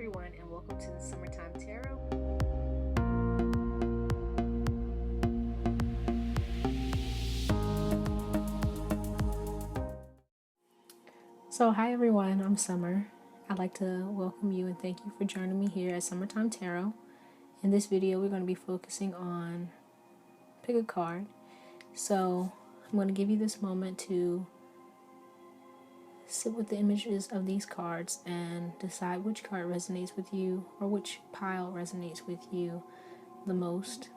everyone, and welcome to the Summertime Tarot. So, hi everyone, I'm Summer. I'd like to welcome you and thank you for joining me here at Summertime Tarot. In this video, we're going to be focusing on pick a card. So, I'm going to give you this moment to sit with the images of these cards and decide which card resonates with you or which pile resonates with you the most,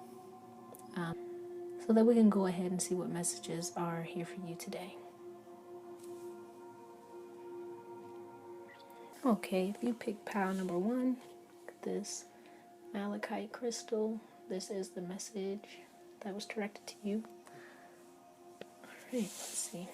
so that we can go ahead and see what messages are here for you today. Okay, if you pick pile number 1, this Malachite crystal, this is the message that was directed to you. Alright, let's see.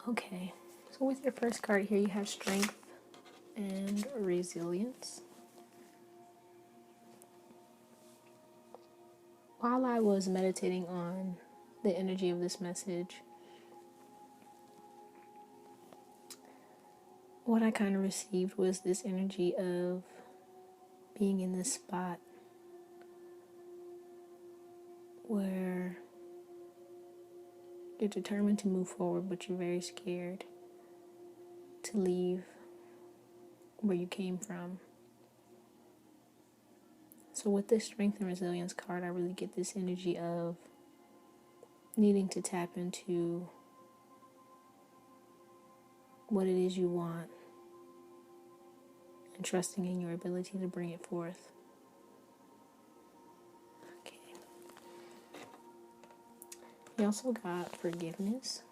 Okay, so with your first card here, you have strength and resilience. While I was meditating on the energy of this message, what I kind of received was this energy of being in this spot where you're determined to move forward, but you're very scared to leave where you came from. So with this strength and resilience card, I really get this energy of needing to tap into what it is you want and trusting in your ability to bring it forth. Okay. We also got forgiveness.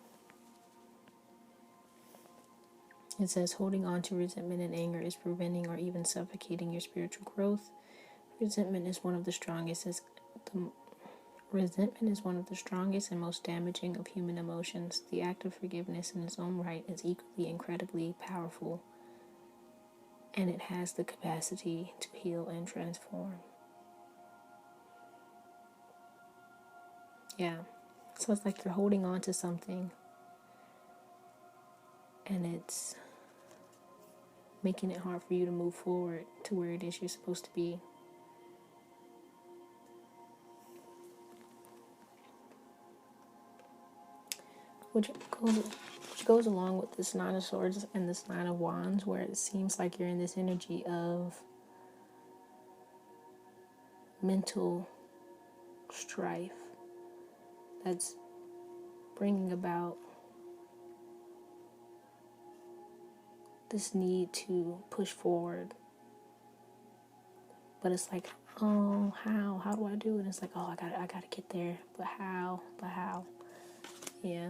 It says holding on to resentment and anger is preventing or even suffocating your spiritual growth. Resentment is one of the strongest and most damaging of human emotions. The act of forgiveness in its own right is equally incredibly powerful, and it has the capacity to heal and transform. Yeah, so it's like you're holding on to something and it's making it hard for you to move forward to where it is you're supposed to be. Which goes along with this Nine of Swords and this Nine of Wands, where it seems like you're in this energy of mental strife that's bringing about this need to push forward. But it's like, oh, how do I do it? And it's like, oh, I gotta get there, but how? Yeah.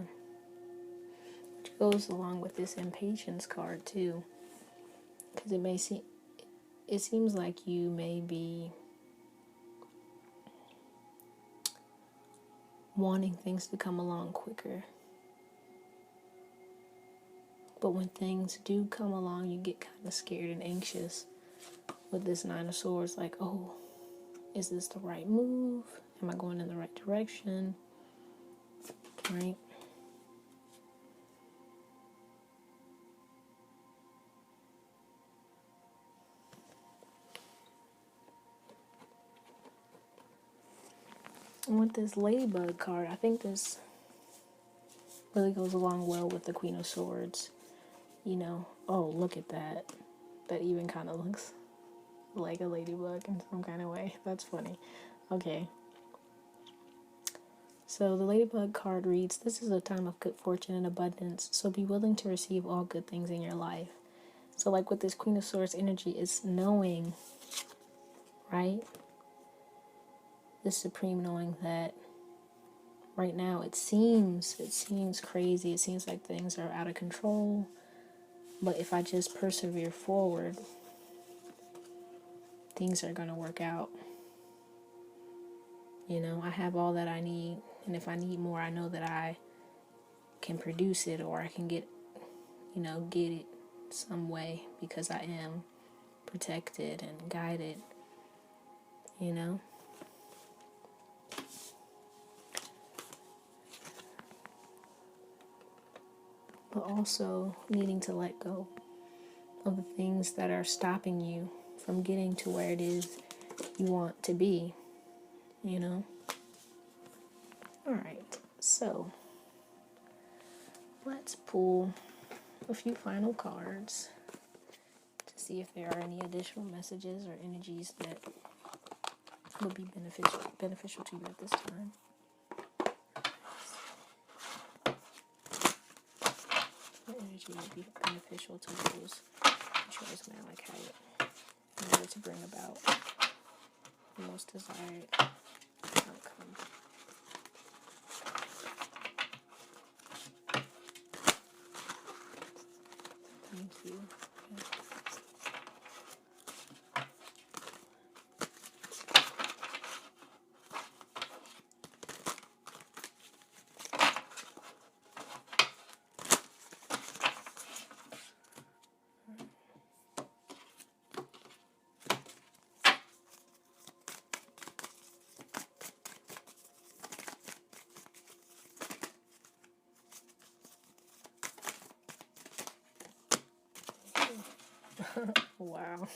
Which goes along with this impatience card too, because it seems like you may be wanting things to come along quicker, but when things do come along, you get kind of scared and anxious with this Nine of Swords, like, oh, is this the right move? Am I going in the right direction? Right? And with this Ladybug card, I think this really goes along well with the Queen of Swords. You know, oh, look at that. That even kind of looks like a ladybug in some kind of way. That's funny. Okay. So the Ladybug card reads, this is a time of good fortune and abundance, so be willing to receive all good things in your life. So like with this Queen of Swords energy, it's knowing, right? This supreme knowing that right now it seems crazy. It seems like things are out of control. But if I just persevere forward, things are going to work out. You know, I have all that I need. And if I need more, I know that I can produce it, or I can get it some way, because I am protected and guided, you know. But also needing to let go of the things that are stopping you from getting to where it is you want to be, you know. Alright, so let's pull a few final cards to see if there are any additional messages or energies that would be beneficial to you at this time. What energy would be beneficial to those who chose Malachite in order to bring about the most desired outcome? Thank you. Wow.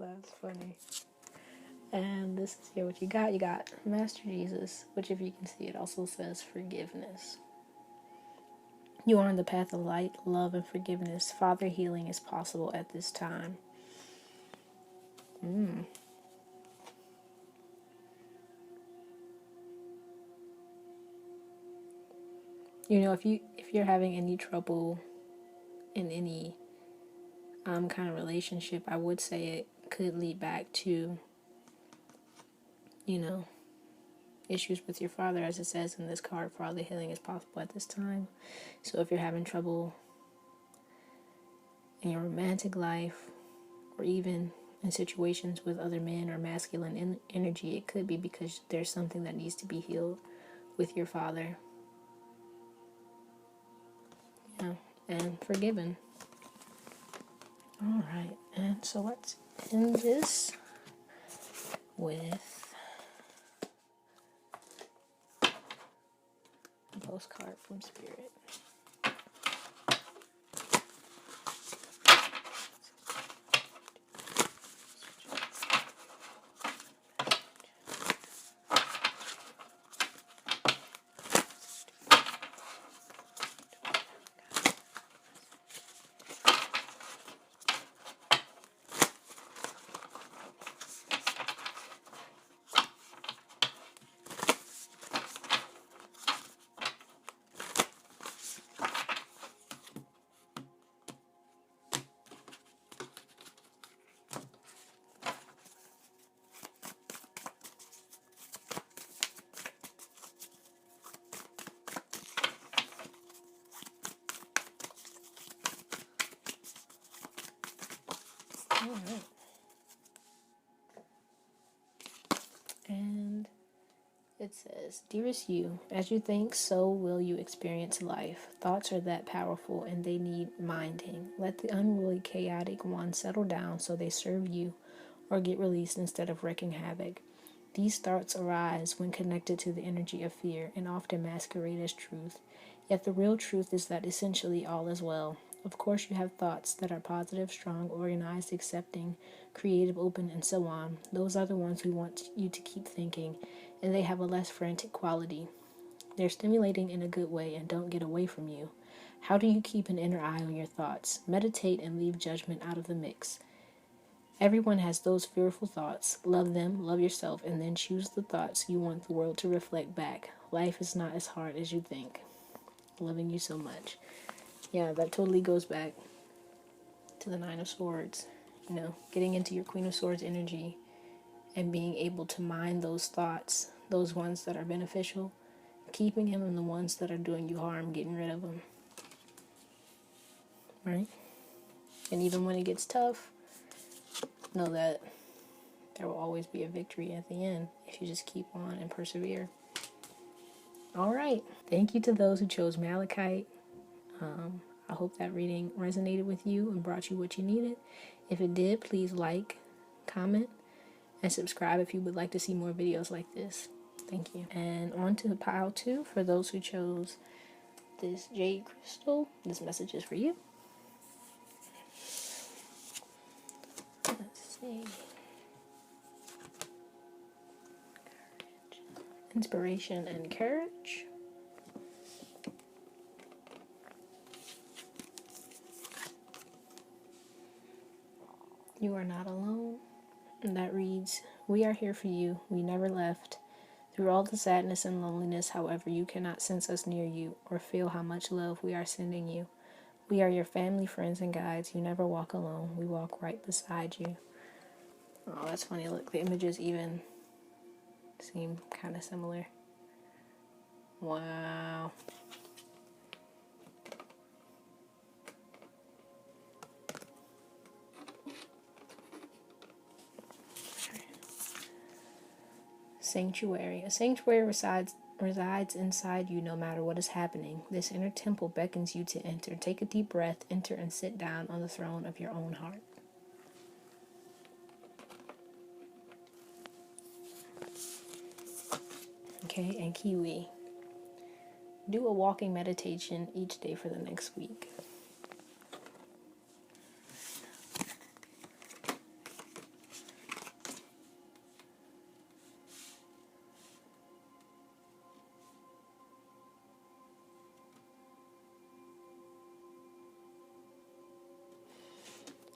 That's funny. And this is here what you got. You got Master Jesus, which, if you can see, it also says forgiveness. You are on the path of light, love, and forgiveness. Father, healing is possible at this time. You know, if you're having any trouble in any kind of relationship, I would say it could lead back to, you know, issues with your father, as it says in this card. Father, healing is possible at this time. So if you're having trouble in your romantic life, or even in situations with other men or masculine energy, it could be because there's something that needs to be healed with your father. Yeah, and forgiven. All right, and so let's end this with a postcard from Spirit. All right. And it says, Dearest you, as you think, so will you experience life. Thoughts are that powerful, and they need minding. Let the unruly, chaotic ones settle down so they serve you or get released instead of wreaking havoc. These thoughts arise when connected to the energy of fear and often masquerade as truth. Yet the real truth is that essentially all is well. Of course, you have thoughts that are positive, strong, organized, accepting, creative, open, and so on. Those are the ones we want you to keep thinking, and they have a less frantic quality. They're stimulating in a good way and don't get away from you. How do you keep an inner eye on your thoughts? Meditate and leave judgment out of the mix. Everyone has those fearful thoughts. Love them, love yourself, and then choose the thoughts you want the world to reflect back. Life is not as hard as you think. Loving you so much. Yeah, that totally goes back to the Nine of Swords. You know, getting into your Queen of Swords energy and being able to mind those thoughts those ones that are beneficial, keeping them, and the ones that are doing you harm, getting rid of them. Right? And even when it gets tough, know that there will always be a victory at the end if you just keep on and persevere. All right. Thank you to those who chose Malachite. I hope that reading resonated with you and brought you what you needed. If it did, please like, comment, and subscribe if you would like to see more videos like this. Thank you. And on to pile 2 for those who chose this Jade Crystal. This message is for you. Let's see. Inspiration and courage. You are not alone. And that reads, we are here for you. We never left. Through all the sadness and loneliness, however, you cannot sense us near you or feel how much love we are sending you. We are your family, friends, and guides. You never walk alone. We walk right beside you. Oh, that's funny. Look, the images even seem kind of similar. Wow. Sanctuary. A sanctuary resides inside you no matter what is happening. This inner temple beckons you to enter. Take a deep breath, enter, and sit down on the throne of your own heart. Okay, and Kiwi. Do a walking meditation each day for the next week.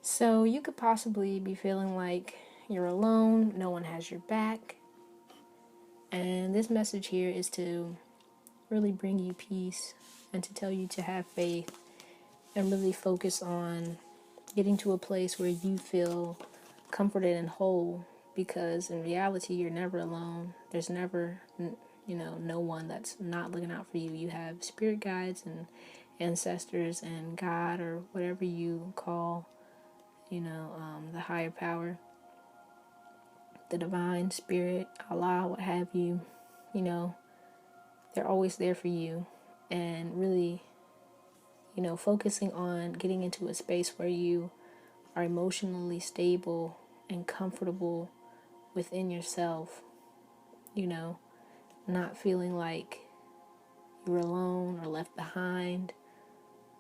So you could possibly be feeling like you're alone, no one has your back. And this message here is to really bring you peace and to tell you to have faith and really focus on getting to a place where you feel comforted and whole, because in reality you're never alone. There's never, no one that's not looking out for you. You have spirit guides and ancestors and God, or whatever you call, the higher power, the divine spirit, Allah, what have you. They're always there for you. And really, focusing on getting into a space where you are emotionally stable and comfortable within yourself, not feeling like you're alone or left behind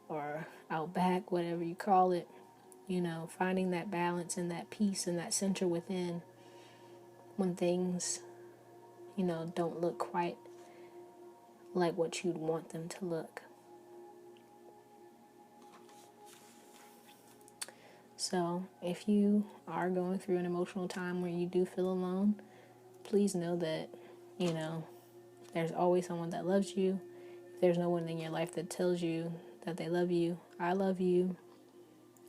or out back, whatever you call it, finding that balance and that peace and that center within when things, don't look quite like what you'd want them to look. So if you are going through an emotional time where you do feel alone, please know that, there's always someone that loves you. If there's no one in your life that tells you that they love you, I love you,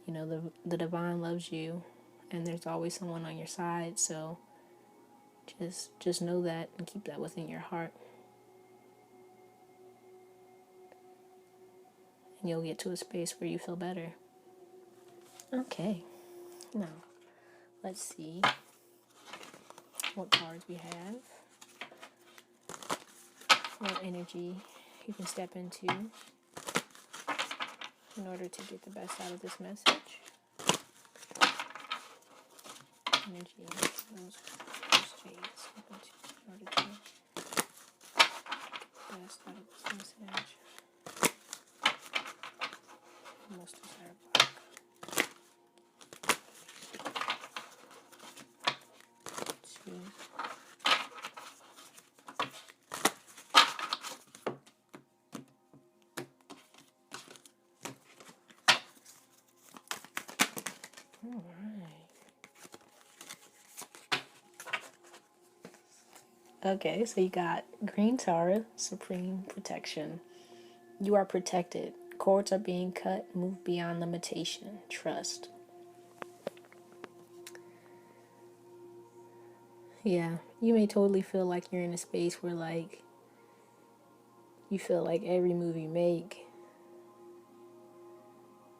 the divine loves you, and there's always someone on your side. So just know that and keep that within your heart. And you'll get to a space where you feel better. Okay, now let's see what cards we have, what energy you can step into in order to get the best out of this message. Energy, those shades step into in order to get the best out of this message. Most desirable. Okay, so you got Green Tara, Supreme Protection. You are protected. Cords are being cut. Move beyond limitation. Trust. Yeah, you may totally feel like you're in a space where, like, you feel like every move you make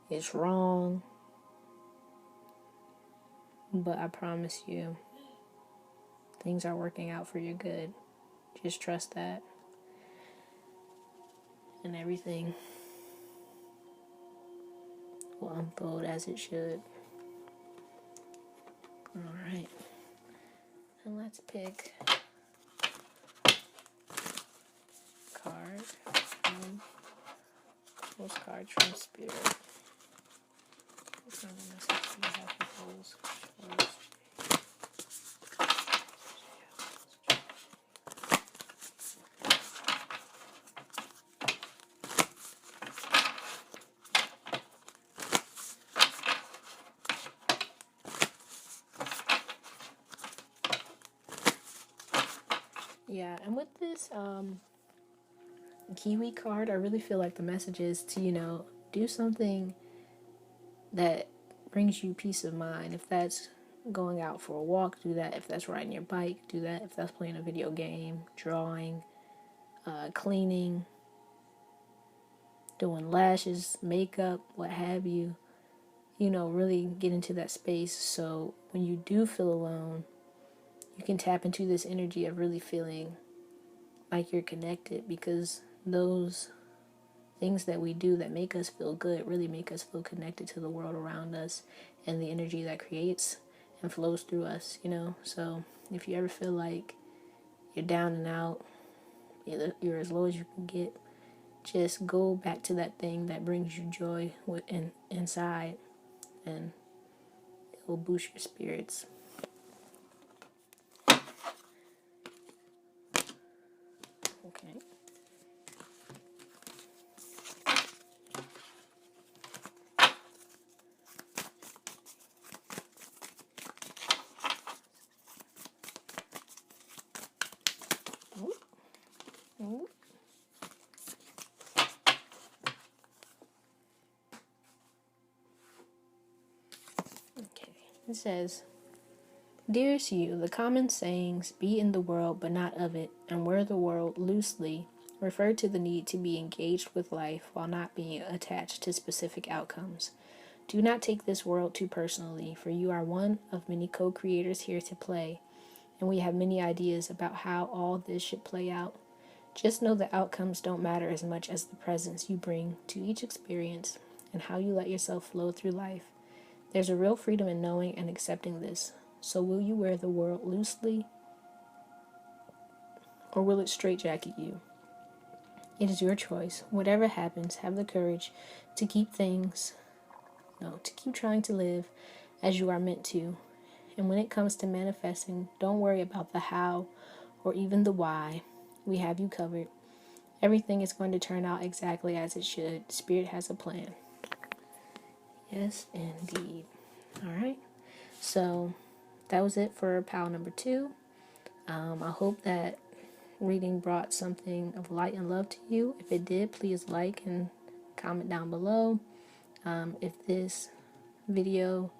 is wrong, but I promise you, things are working out for your good. Just trust that, and everything will unfold as it should. Alright, and let's pick card from postcards from Spirit. What kind of message do you have for those first? Yeah, and with this Kiwi card, I really feel like the message is to, do something that brings you peace of mind. If that's going out for a walk, do that. If that's riding your bike, do that. If that's playing a video game, drawing, cleaning, doing lashes, makeup, what have you, really get into that space. So when you do feel alone, you can tap into this energy of really feeling like you're connected, because those things that we do that make us feel good really make us feel connected to the world around us and the energy that creates and flows through us, So if you ever feel like you're down and out, you're as low as you can get, just go back to that thing that brings you joy inside, and it will boost your spirits. Okay. Ooh. Ooh. Okay. It says, Dearest you, the common sayings, be in the world but not of it, and wear the world loosely, refer to the need to be engaged with life while not being attached to specific outcomes. Do not take this world too personally, for you are one of many co-creators here to play, and we have many ideas about how all this should play out. Just know the outcomes don't matter as much as the presence you bring to each experience and how you let yourself flow through life. There's a real freedom in knowing and accepting this. So will you wear the world loosely, or will it straitjacket you? It is your choice. Whatever happens, have the courage to keep trying to live as you are meant to. And when it comes to manifesting, don't worry about the how or even the why. We have you covered. Everything is going to turn out exactly as it should. Spirit has a plan. Yes, indeed. All right. So that was it for pile number 2. I hope that reading brought something of light and love to you. If it did, please like and comment down below. If this video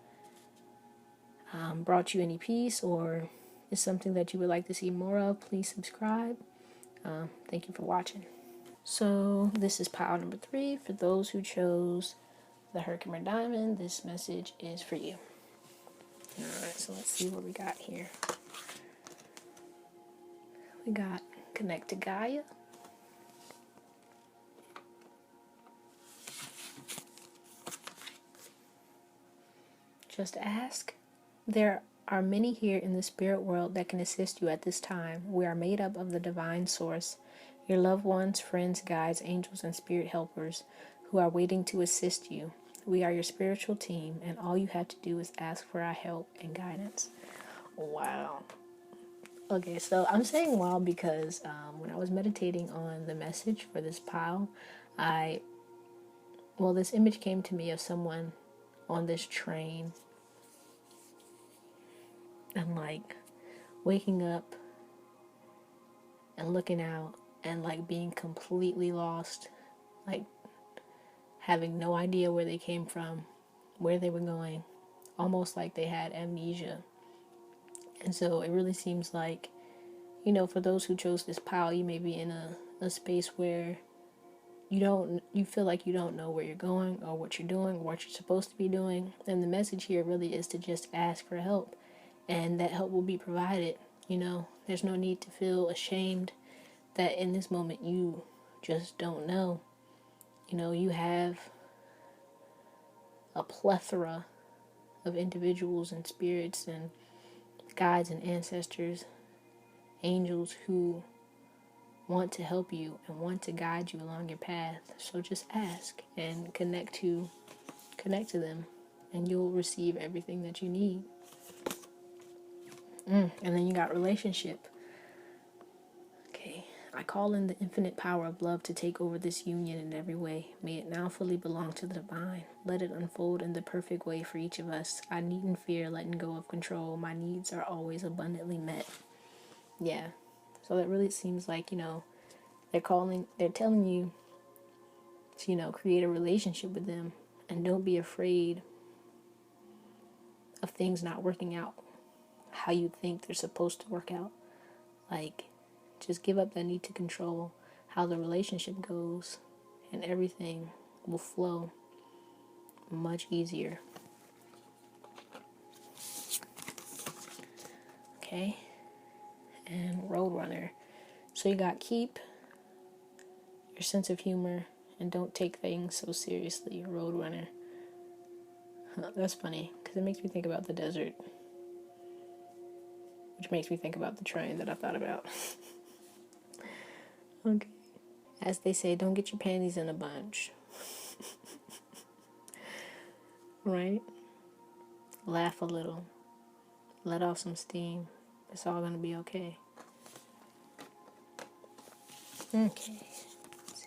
brought you any peace or is something that you would like to see more of, please subscribe. Thank you for watching. So this is pile number 3. For those who chose the Herkimer Diamond, this message is for you. Alright, so let's see what we got here. We got Connect to Gaia. Just ask. There are many here in the spirit world that can assist you at this time. We are made up of the divine source, your loved ones, friends, guides, angels, and spirit helpers who are waiting to assist you. We are your spiritual team, and all you have to do is ask for our help and guidance. Wow. Okay, so I'm saying wow because when I was meditating on the message for this pile, this image came to me of someone on this train and like waking up and looking out and like being completely lost, like having no idea where they came from, where they were going, almost like they had amnesia. And so it really seems like, for those who chose this pile, you may be in a space where you feel like you don't know where you're going or what you're doing or what you're supposed to be doing. And the message here really is to just ask for help, and that help will be provided. There's no need to feel ashamed that in this moment you just don't know. You have a plethora of individuals and spirits and guides and ancestors, angels who want to help you and want to guide you along your path. So just ask and connect to them, and you'll receive everything that you need. And then you got relationship. Okay, I call in the infinite power of love to take over this union in every way. May it now fully belong to the divine. Let it unfold in the perfect way for each of us. I needn't fear letting go of control. My needs are always abundantly met. Yeah. So that really seems like, they're telling you to, create a relationship with them, and don't be afraid of things not working out how you think they're supposed to work out. Like, just give up that need to control how the relationship goes, and everything will flow much easier. Okay? And Roadrunner. So you got keep your sense of humor and don't take things so seriously, Roadrunner. That's funny, because it makes me think about the desert, which makes me think about the train that I thought about. Okay. As they say, don't get your panties in a bunch. Right? Laugh a little. Let off some steam. It's all going to be okay. Okay. Let's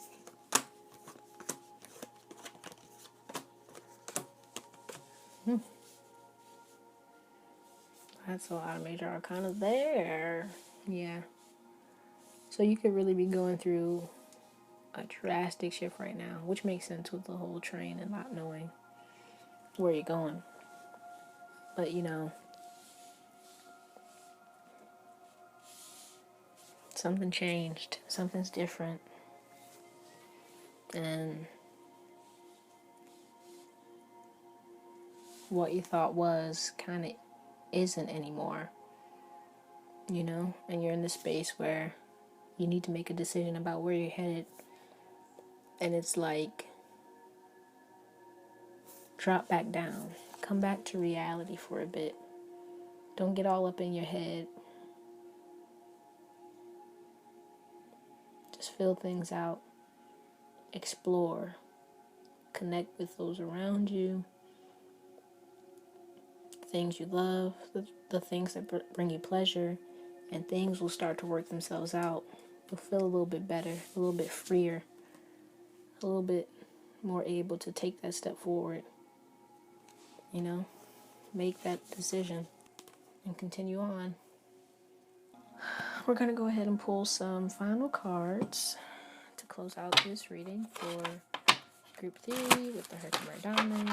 see. That's a lot of major arcana there. Yeah. So you could really be going through a drastic shift right now, which makes sense with the whole train and not knowing where you're going. But something changed. Something's different. And what you thought was kind of isn't anymore. And you're in this space where you need to make a decision about where you're headed. And it's like, drop back down. Come back to reality for a bit. Don't get all up in your head. Just feel things out. Explore. Connect with those around you. The things you love. The things that bring you pleasure. And things will start to work themselves out. You'll feel a little bit better. A little bit freer. A little bit more able to take that step forward. Make that decision and continue on. We're going to go ahead and pull some final cards to close out this reading for Group 3 with the Herkimer Diamond.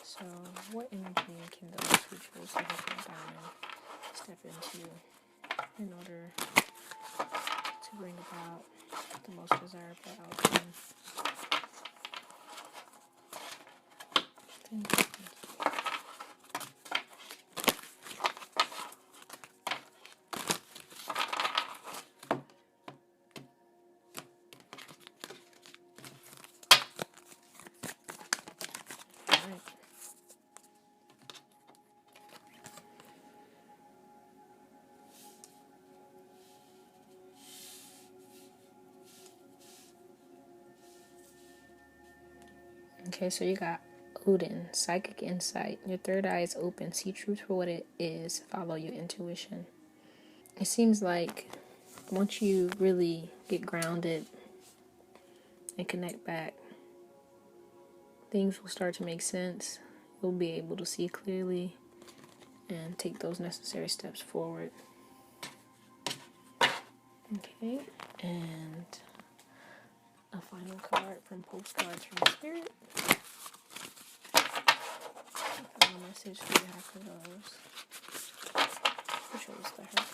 So, what energy can those who chose the Herkimer Diamond step into in order to bring about the most desirable outcome? Thank you. Okay, so you got Odin, psychic insight. Your third eye is open. See truth for what it is. Follow your intuition. It seems like once you really get grounded and connect back, things will start to make sense. You'll be able to see clearly and take those necessary steps forward. Okay, and a final card from Postcards from Spirit. A final message we have for those. Who chose the Herkimer?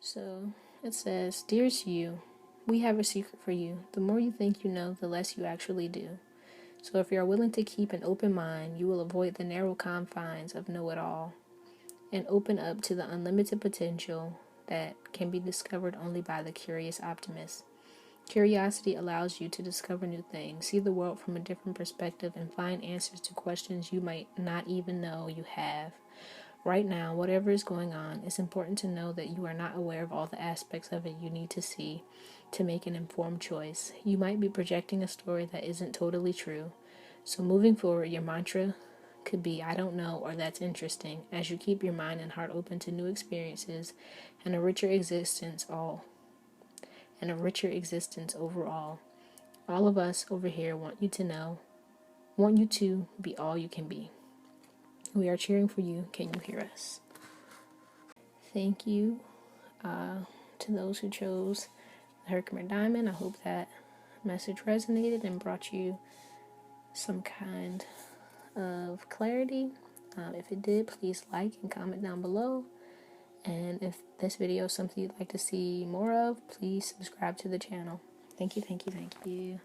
So it says, "Dearest you, we have a secret for you. The more you think you know, the less you actually do. So if you are willing to keep an open mind, you will avoid the narrow confines of know-it-all and open up to the unlimited potential that can be discovered only by the curious optimist. Curiosity allows you to discover new things, see the world from a different perspective, and find answers to questions you might not even know you have. Right now, whatever is going on, it's important to know that you are not aware of all the aspects of it you need to see to make an informed choice. You might be projecting a story that isn't totally true. So moving forward, your mantra could be, I don't know, or that's interesting, as you keep your mind and heart open to new experiences and a richer existence overall. All of us over here want you to be all you can be. We are cheering for you. Can you hear us?" Thank you to those who chose the Herkimer Diamond. I hope that message resonated and brought you some kind of clarity. If it did, please like and comment down below. And if this video is something you'd like to see more of, please subscribe to the channel. Thank you, thank you, thank you.